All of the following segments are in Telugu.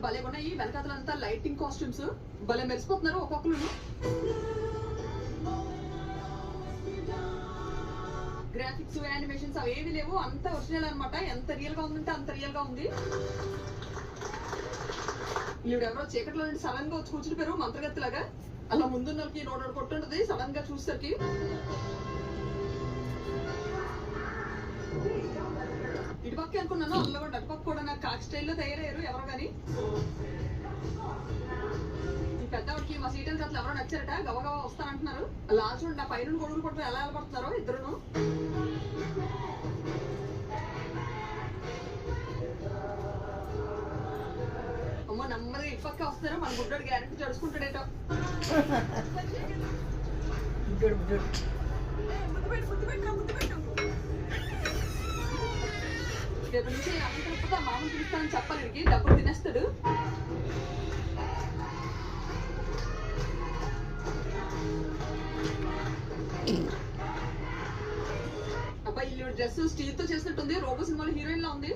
అసలు భలే ఉన్నాయి. వెనకాతలంతా లైటింగ్ కాస్ట్యూమ్స్ భలే మెరిసిపోతున్నారు ఒక్కొక్కరు. గ్రాఫిక్స్ యానిమేషన్స్ అవి ఏవి లేవు, అంత ఒరిజినల్ అనమాట. ఎంత రియల్ గా ఉందంటే అంత రియల్ గా ఉంది. ఈవిడెవరో చీకట్లో నుండి సడన్ గా వచ్చి కూర్చునిపోయారు మంత్రగత్తి లాగా. అలా ముందున్న వాళ్ళకి నోడు కొట్టుంటది సడన్ గా చూసేసరికి. ఇటుపక్క అనుకున్నాను, అందులో కూడా అటుపక్క కూడా నాకు కాకి స్టైల్లో తయారయ్యారు ఎవరో కానీ. ఈ పెద్దవాడికి మా సీటల్ కథలు ఎవరో నచ్చారట, గవగవ వస్తానంటున్నారు. అలా చూడండి, ఆ పైన గొడుగులు కొట్టడం ఎలా పడుతున్నారో ఇద్దరును. అమ్మో నెమ్మది ఇటుపక్క వస్తారు, మన గుడ్డోడు గ్యారెంటీ జడుచుకుంటాడేటో. రేపు నుంచి అంతా మామూలు పిలుస్తానని చెప్పాలి, వీడికి డబ్బులు తినేస్తాడు. అబ్బాయి ఇల్లు డ్రెస్ స్టీల్ తో చేసినట్టుంది, రోబో సినిమాలో హీరోయిన్ లా ఉంది.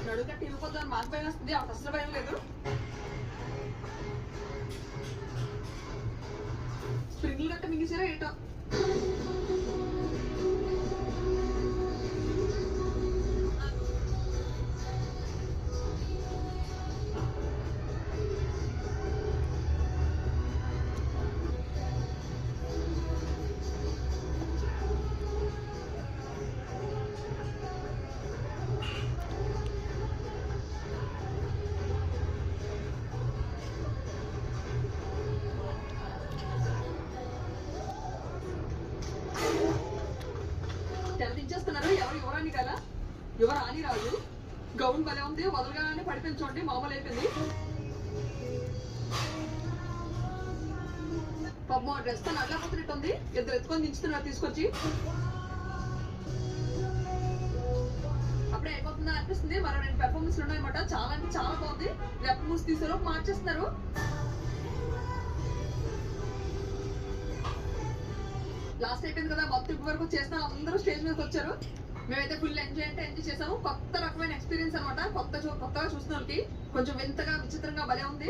నడుగా టీవీ పొద్దున మాకు భయం వస్తుంది, ఆవిడ అసలు భయం లేదు. స్ప్రింగ్లు గట్ట మింగేసారా ఏటో. తెరదించేస్తున్నారు. ఎవరు యువరాణి కదా, యువరాణి రాజు. గౌన్ భలే ఉంది, వదలగానే పడిపించండి, మామూలు అయిపోయింది. పాపం డ్రెస్ తో నల్లపోతున్నట్టు ఉంది, ఇద్దరు ఎత్తుకొని దించుతున్నారు తీసుకొచ్చి. అప్పుడే అయిపోతుందా అనిపిస్తుంది. మరో 2 పెర్ఫార్మెన్స్ ఉన్నాయన్నమాట. చాలా అంటే చాలా బాగుంది. లెఫ్ట్ మూసి తీసారు, మార్చేస్తున్నారు. లాస్ట్ అయిపోయింది కదా, మొత్తం ఇప్పటి వరకు చేసిన అందరూ స్టేజ్ మీదకి వచ్చారు. మేమైతే ఫుల్ ఎంజాయ్ చేసాము. కొత్త రకమైన ఎక్స్పీరియన్స్ అనమాట. కొత్తగా చూసిన వాళ్ళకి కొంచెం వింతగా విచిత్రంగా భలే ఉంది.